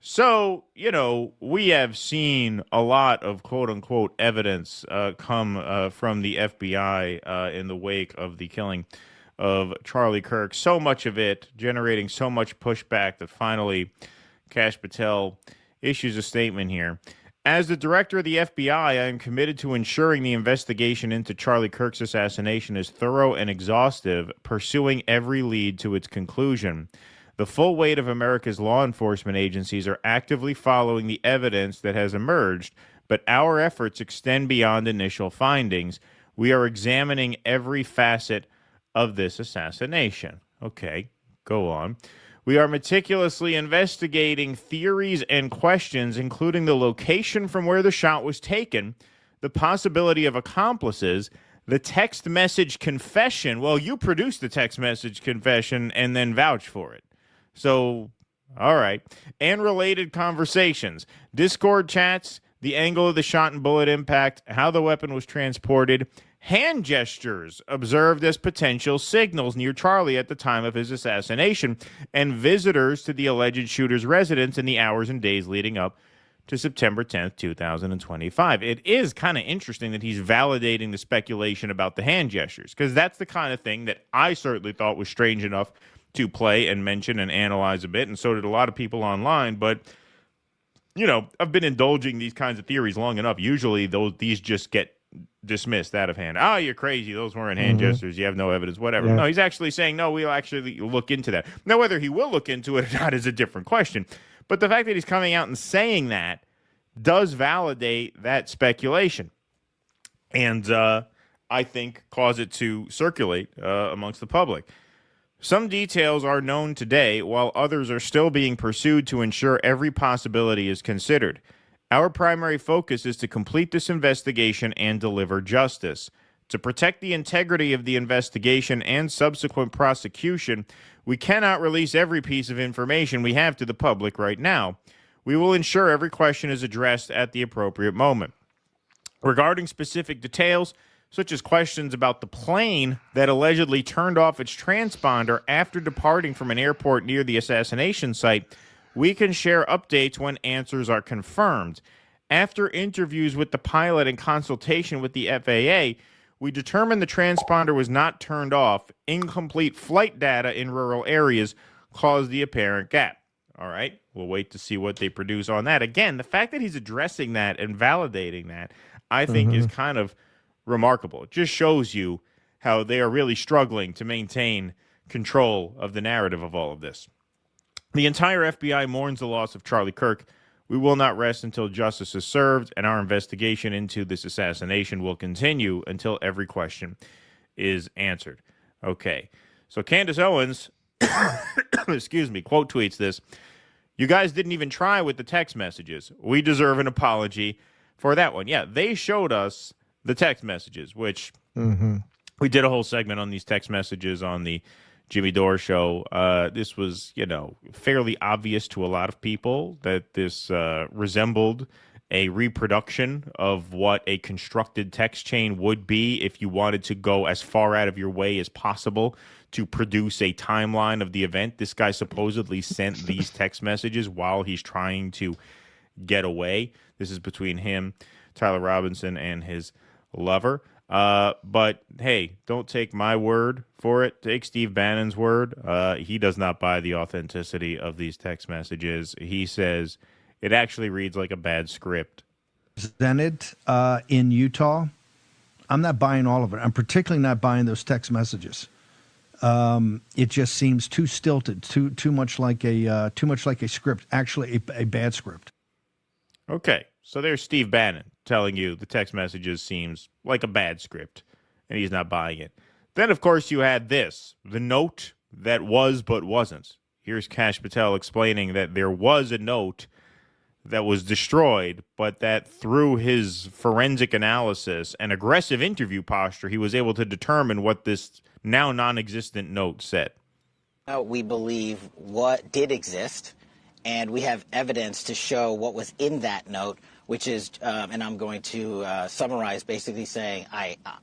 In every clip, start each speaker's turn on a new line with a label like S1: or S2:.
S1: So, we have seen a lot of quote unquote evidence come from the FBI in the wake of the killing of Charlie Kirk. So much of it generating so much pushback that finally Kash Patel issues a statement here. As the director of the FBI, I am committed to ensuring the investigation into Charlie Kirk's assassination is thorough and exhaustive, pursuing every lead to its conclusion. The full weight of America's law enforcement agencies are actively following the evidence that has emerged, but our efforts extend beyond initial findings. We are examining every facet of this assassination. Okay, go on. We are meticulously investigating theories and questions, including the location from where the shot was taken, the possibility of accomplices, the text message confession. Well, you produced the text message confession and then vouched for it. So, all right. And related conversations, Discord chats, the angle of the shot and bullet impact, how the weapon was transported, hand gestures observed as potential signals near Charlie at the time of his assassination, and visitors to the alleged shooter's residence in the hours and days leading up to September 10th, 2025. It is kind of interesting that he's validating the speculation about the hand gestures, because that's the kind of thing that I certainly thought was strange enough to play and mention and analyze a bit, and so did a lot of people online. But I've been indulging these kinds of theories long enough. Usually these just get dismissed out of hand. Oh, you're crazy. Those weren't hand gestures. You have no evidence, whatever. Yeah. No, he's actually saying, no, we'll actually look into that. Now, whether he will look into it or not is a different question. But the fact that he's coming out and saying that does validate that speculation. And I think cause it to circulate amongst the public. Some details are known today, while others are still being pursued to ensure every possibility is considered. Our primary focus is to complete this investigation and deliver justice. To protect the integrity of the investigation and subsequent prosecution, we cannot release every piece of information we have to the public right now. We will ensure every question is addressed at the appropriate moment. Regarding specific details, such as questions about the plane that allegedly turned off its transponder after departing from an airport near the assassination site, we can share updates when answers are confirmed. After interviews with the pilot and consultation with the FAA, we determined the transponder was not turned off. Incomplete flight data in rural areas caused the apparent gap. All right, we'll wait to see what they produce on that. Again, the fact that he's addressing that and validating that, I think, is kind of remarkable. It just shows you how they are really struggling to maintain control of the narrative of all of this. The entire FBI mourns the loss of Charlie Kirk. We will not rest until justice is served, and our investigation into this assassination will continue until every question is answered. Okay, so Candace Owens, excuse me, quote tweets this: "You guys didn't even try with the text messages. We deserve an apology for that one." Yeah, they showed us the text messages, which we did a whole segment on these text messages on the Jimmy Dore show. This was, fairly obvious to a lot of people that this resembled a reproduction of what a constructed text chain would be if you wanted to go as far out of your way as possible to produce a timeline of the event. This guy supposedly sent these text messages while he's trying to get away. This is between him, Tyler Robinson, and his lover. But hey, don't take my word for it. Take Steve Bannon's word. He does not buy the authenticity of these text messages. He says it actually reads like a bad script.
S2: Presented in Utah. I'm not buying all of it. I'm particularly not buying those text messages. It just seems too stilted, too much like a script. Actually, a bad script.
S1: Okay, so there's Steve Bannon telling you the text messages seems like a bad script, and he's not buying it. Then, of course, you had this, the note that was but wasn't. Here's Kash Patel explaining that there was a note that was destroyed, but that through his forensic analysis and aggressive interview posture, he was able to determine what this now non-existent note said.
S3: We believe what did exist, and we have evidence to show what was in that note, which is, and I'm going to summarize, basically saying,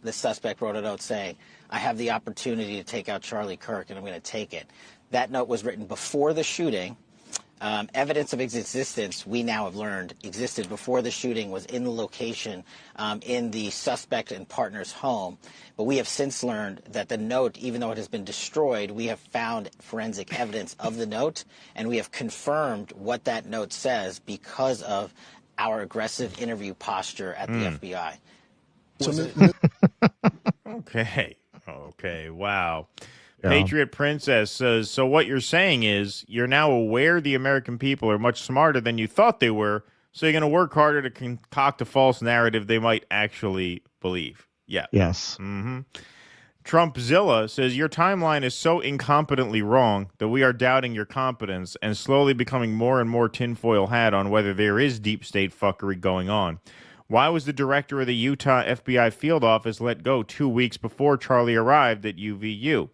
S3: the suspect wrote a note saying, I have the opportunity to take out Charlie Kirk, and I'm going to take it. That note was written before the shooting. Evidence of its existence, we now have learned, existed before the shooting, was in the location in the suspect and partner's home. But we have since learned that the note, even though it has been destroyed, we have found forensic evidence of the note, and we have confirmed what that note says because of our aggressive interview posture at the FBI.
S1: Okay. Wow.
S4: Yeah.
S1: Patriot Princess says, so what you're saying is you're now aware the American people are much smarter than you thought they were, so you're going to work harder to concoct a false narrative they might actually believe. Yeah.
S4: Yes.
S1: Trumpzilla says, your timeline is so incompetently wrong that we are doubting your competence and slowly becoming more and more tinfoil hat on whether there is deep state fuckery going on. Why was the director of the Utah FBI field office let go 2 weeks before Charlie arrived at UVU?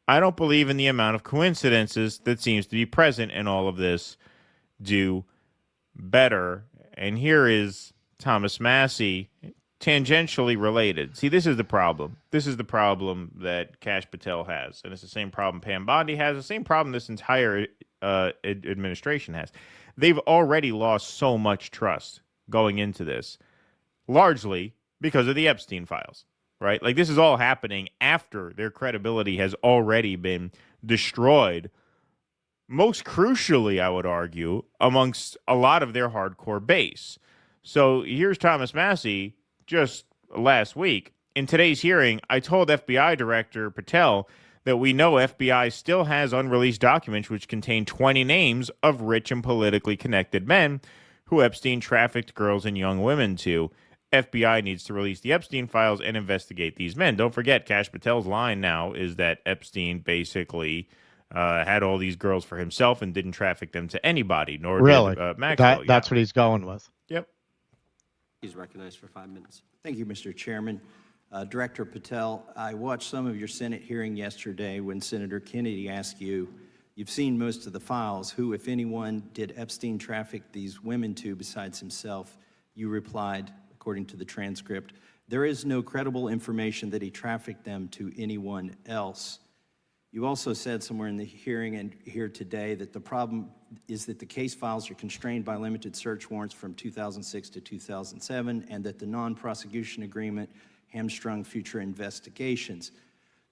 S1: I don't believe in the amount of coincidences that seems to be present in all of this. Do better. And here is Thomas Massey, tangentially related. See, this is the problem. This is the problem that Kash Patel has. And it's the same problem Pam Bondi has, the same problem this entire administration has. They've already lost so much trust going into this, largely because of the Epstein files. Right? Like, this is all happening after their credibility has already been destroyed. Most crucially, I would argue, amongst a lot of their hardcore base. So here's Thomas Massey just last week. In today's hearing, I told FBI Director Patel that we know FBI still has unreleased documents which contain 20 names of rich and politically connected men who Epstein trafficked girls and young women to. FBI needs to release the Epstein files and investigate these men. Don't forget, Kash Patel's line now is that Epstein basically had all these girls for himself and didn't traffic them to anybody, nor did Maxwell.
S4: That's what he's going with.
S1: Yep.
S5: He's recognized for 5 minutes. Thank you, Mr. Chairman. Director Patel, I watched some of your Senate hearing yesterday when Senator Kennedy asked you, you've seen most of the files, who, if anyone, did Epstein traffic these women to besides himself? You replied, according to the transcript, there is no credible information that he trafficked them to anyone else. You also said somewhere in the hearing and here today that the problem is that the case files are constrained by limited search warrants from 2006 to 2007 and that the non-prosecution agreement hamstrung future investigations.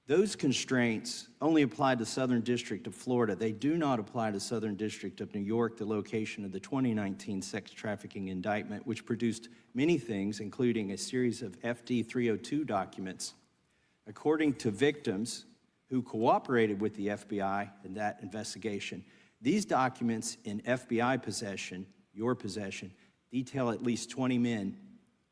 S5: Those constraints only apply to Southern District of Florida. They do not apply to Southern District of New York, the location of the 2019 sex trafficking indictment, which produced many things, including a series of FD 302 documents. According to victims who cooperated with the FBI in that investigation, these documents in FBI possession, your possession, detail at least 20 men,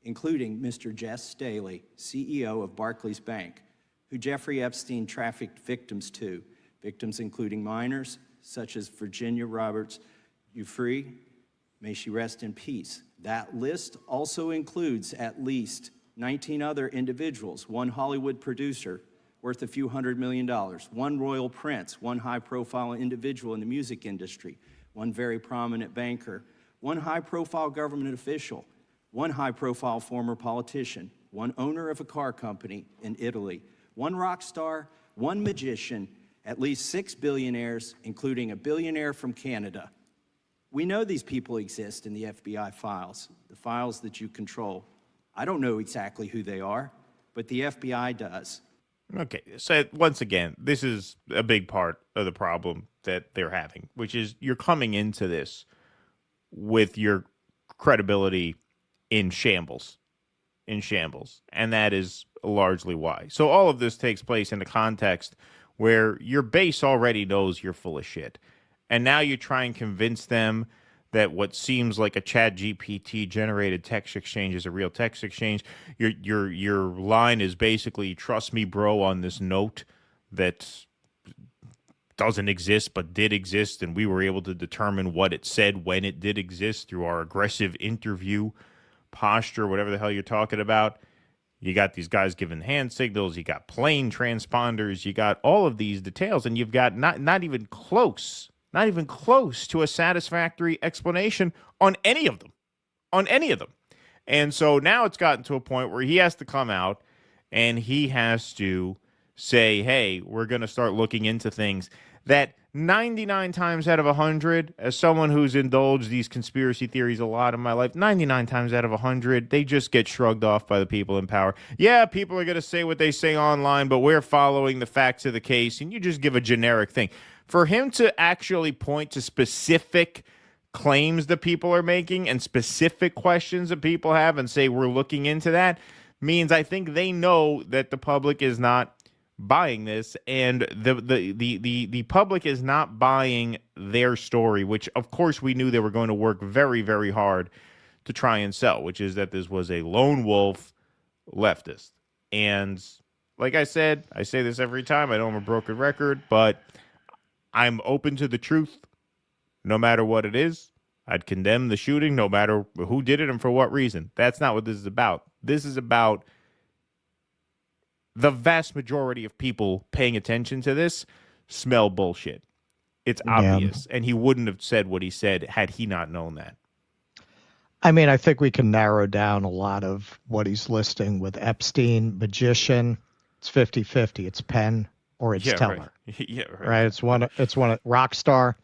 S5: including Mr. Jess Staley, CEO of Barclays Bank, who Jeffrey Epstein trafficked victims to, victims including minors, such as Virginia Roberts Giuffre, may she rest in peace. That list also includes at least 19 other individuals, one Hollywood producer worth a few $100 million, one royal prince, one high-profile individual in the music industry, one very prominent banker, one high-profile government official, one high-profile former politician, one owner of a car company in Italy, one rock star, one magician, at least 6 billionaires, including a billionaire from Canada. We know these people exist in the FBI files, the files that you control. I don't know exactly who they are, but the FBI does.
S1: Okay, so once again, this is a big part of the problem that they're having, which is you're coming into this with your credibility in shambles. And that is largely why. So all of this takes place in a context where your base already knows you're full of shit. And now you try and convince them that what seems like a Chat GPT generated text exchange is a real text exchange. Your line is basically, trust me, bro, on this note that doesn't exist but did exist, and we were able to determine what it said when it did exist through our aggressive interview posture, whatever the hell you're talking about. You got these guys giving hand signals, you got plane transponders, you got all of these details, and you've got not even close to a satisfactory explanation on any of them. And so now it's gotten to a point where he has to come out and he has to say, hey, we're going to start looking into things that 99 times out of 100, as someone who's indulged these conspiracy theories a lot in my life, 99 times out of 100, they just get shrugged off by the people in power. Yeah, people are going to say what they say online, but we're following the facts of the case, and you just give a generic thing. For him to actually point to specific claims that people are making and specific questions that people have and say we're looking into that means I think they know that the public is not buying this, and the public is not buying their story, which of course we knew they were going to work very, very hard to try and sell, which is that this was a lone wolf leftist. And like I said, I say this every time, I know I'm a broken record, but I'm open to the truth no matter what it is. I'd condemn the shooting no matter who did it and for what reason. That's not what this is about. This is about the vast majority of people paying attention to this smell bullshit. It's obvious. And he wouldn't have said what he said had he not known that.
S4: I mean, I think we can narrow down a lot of what he's listing with Epstein, magician. It's 50-50. It's Penn or it's Teller.
S1: Right. Yeah,
S4: right. It's one of rock star,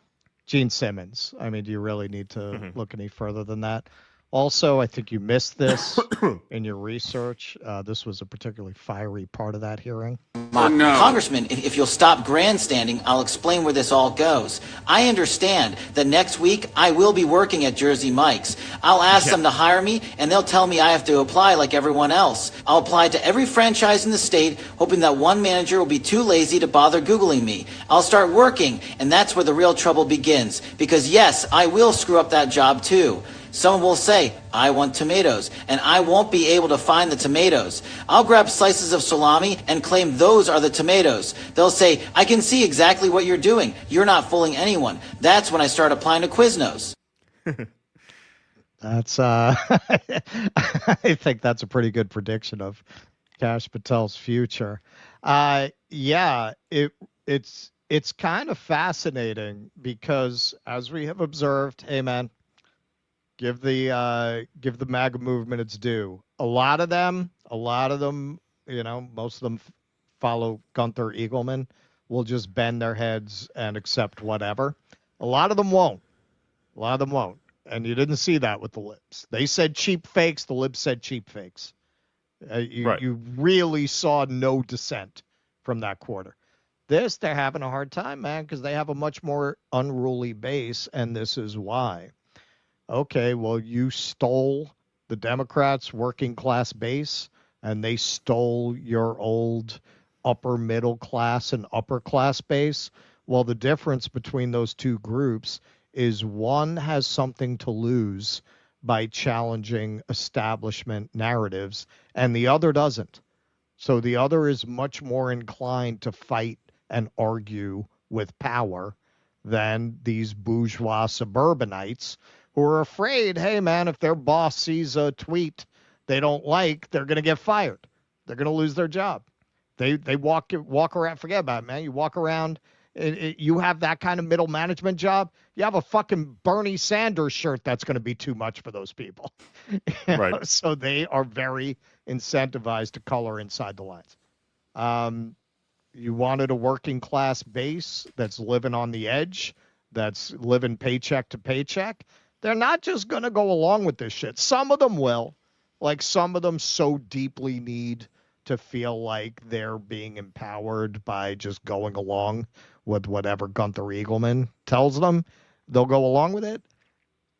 S4: Gene Simmons. I mean, do you really need to look any further than that? Also, I think you missed this in your research. This was a particularly fiery part of that hearing.
S3: Congressman, if you'll stop grandstanding, I'll explain where this all goes. I understand that next week I will be working at Jersey Mike's. I'll ask them to hire me, and they'll tell me I have to apply like everyone else. I'll apply to every franchise in the state, hoping that one manager will be too lazy to bother Googling me. I'll start working, and that's where the real trouble begins. Because yes, I will screw up that job too. Someone will say, I want tomatoes, and I won't be able to find the tomatoes. I'll grab slices of salami and claim those are the tomatoes. They'll say, I can see exactly what you're doing. You're not fooling anyone. That's when I start applying to Quiznos.
S4: That's, I think that's a pretty good prediction of Kash Patel's future. Yeah, it's kind of fascinating because as we have observed, hey man, give the MAGA movement its due. A lot of them, you know, most of them follow Gunther Eagleman, will just bend their heads and accept whatever. A lot of them won't. And you didn't see that with the libs. They said cheap fakes. The libs said cheap fakes. You really saw no dissent from that quarter. This, they're having a hard time, man, because they have a much more unruly base, and this is why. Okay, well, you stole the Democrats' working class base, and they stole your old upper middle class and upper class base. Well, the difference between those two groups is one has something to lose by challenging establishment narratives, and the other doesn't. So the other is much more inclined to fight and argue with power than these bourgeois suburbanites who are afraid, hey, man, if their boss sees a tweet they don't like, they're going to get fired. They're going to lose their job. They walk around, forget about it, man. You walk around, you have that kind of middle management job, you have a fucking Bernie Sanders shirt that's going to be too much for those people.
S1: Right.
S4: So they are very incentivized to color inside the lines. You wanted a working class base that's living on the edge, that's living paycheck to paycheck. They're not just going to go along with this shit. Some of them will. Like, some of them so deeply need to feel like they're being empowered by just going along with whatever Gunther Eagleman tells them. They'll go along with it.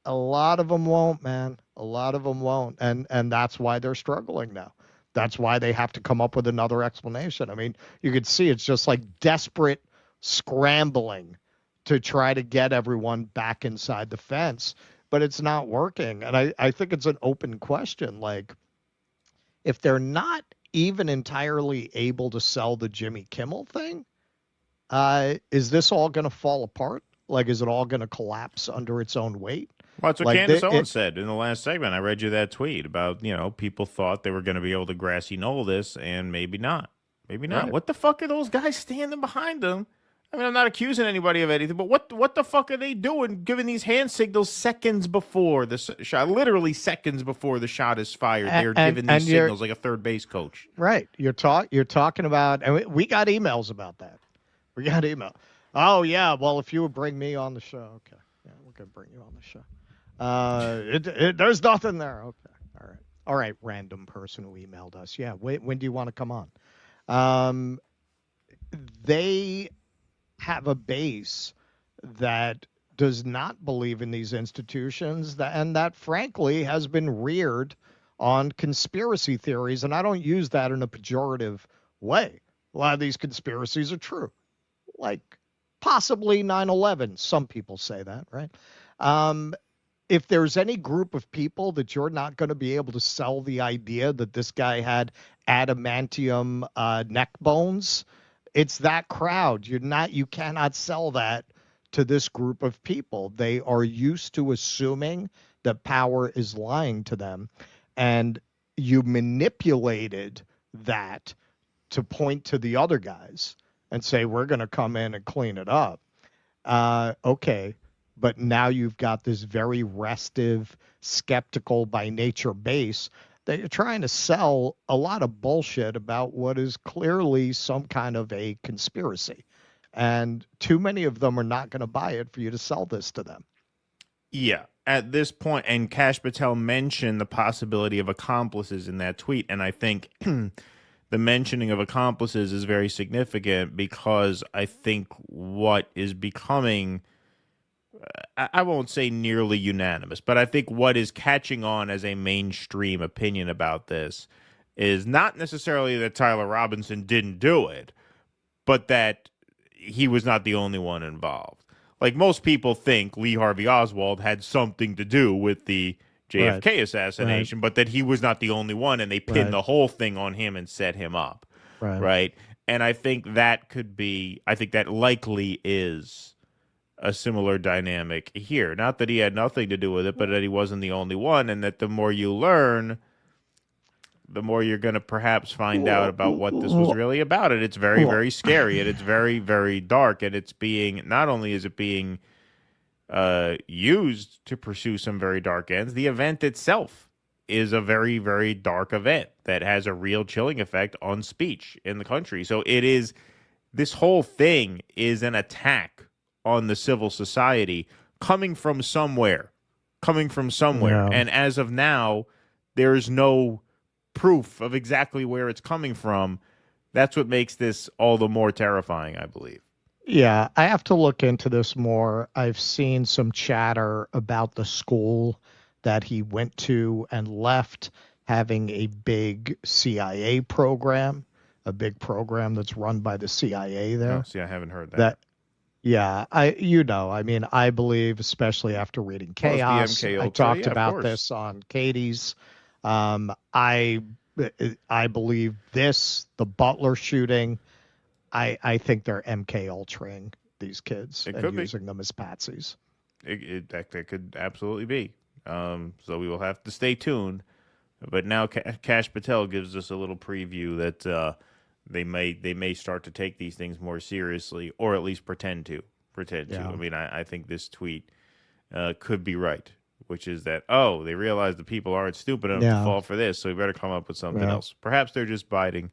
S4: A lot of them won't, man. A lot of them won't. And that's why they're struggling now. That's why they have to come up with another explanation. I mean, you could see it's just like desperate scrambling to try to get everyone back inside the fence, but it's not working. And I think it's an open question. Like, if they're not even entirely able to sell the Jimmy Kimmel thing, is this all going to fall apart? Like, is it all going to collapse under its own weight?
S1: Well, that's what Candace Owens said in the last segment. I read you that tweet about, you know, people thought they were going to be able to grassy knoll this, and maybe not. Maybe not. Right. What the fuck are those guys standing behind them? I mean, I'm not accusing anybody of anything, but what the fuck are they doing giving these hand signals seconds before the shot, literally seconds before the shot is fired? They're giving these signals like a third base coach.
S4: Right. You're talking about, and we got emails about that. We got email. Oh yeah, well if you would bring me on the show, okay, yeah, we're gonna bring you on the show. There's nothing there. Okay, all right, random person who emailed us. Yeah, when do you want to come on? Um, they have a base that does not believe in these institutions and that frankly has been reared on conspiracy theories. And I don't use that in a pejorative way. A lot of these conspiracies are true, like possibly 9/11. Some people say that, right? Um, if there's any group of people that you're not going to be able to sell the idea that this guy had adamantium neck bones, it's that crowd. You cannot sell that to this group of people. They are used to assuming that power is lying to them, and you manipulated that to point to the other guys and say, we're going to come in and clean it up. Okay. But now you've got this very restive, skeptical by nature base that you're trying to sell a lot of bullshit about what is clearly some kind of a conspiracy. And too many of them are not going to buy it for you to sell this to them.
S1: Yeah. At this point, and Kash Patel mentioned the possibility of accomplices in that tweet, and I think the mentioning of accomplices is very significant because I think what is becoming, I won't say nearly unanimous, but I think what is catching on as a mainstream opinion about this is not necessarily that Tyler Robinson didn't do it, but that he was not the only one involved. Like most people think Lee Harvey Oswald had something to do with the JFK assassination, but that he was not the only one, and they pinned the whole thing on him and set him up. Right. And I think that could be, I think that likely is a similar dynamic here. Not that he had nothing to do with it, but that he wasn't the only one, and that the more you learn, the more you're going to perhaps find out about what this was really about. And it's very, very scary, and it's very, very dark, and it's being, not only is it being used to pursue some very dark ends, the event itself is a very, very dark event that has a real chilling effect on speech in the country. So it is, this whole thing is an attack on the civil society coming from somewhere. Yeah. And as of now, there is no proof of exactly where it's coming from. That's what makes this all the more terrifying, I believe.
S4: Yeah, I have to look into this more. I've seen some chatter about the school that he went to and left having a big CIA program, a big program that's run by the CIA there.
S1: Oh, see, I haven't heard that.
S4: Yeah, I believe, especially after reading Chaos, I talked about this on Katie's. I believe the Butler shooting, I think they're MK Ultraing these kids and using them as patsies.
S1: That could absolutely be. So we will have to stay tuned. But now Kash Patel gives us a little preview that they may start to take these things more seriously, or at least pretend to. Yeah. I mean, I think this tweet could be right, which is that, they realize the people aren't stupid enough to fall for this, so we better come up with something else. Perhaps they're just biding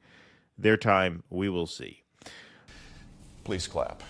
S1: their time. We will see.
S6: Please clap.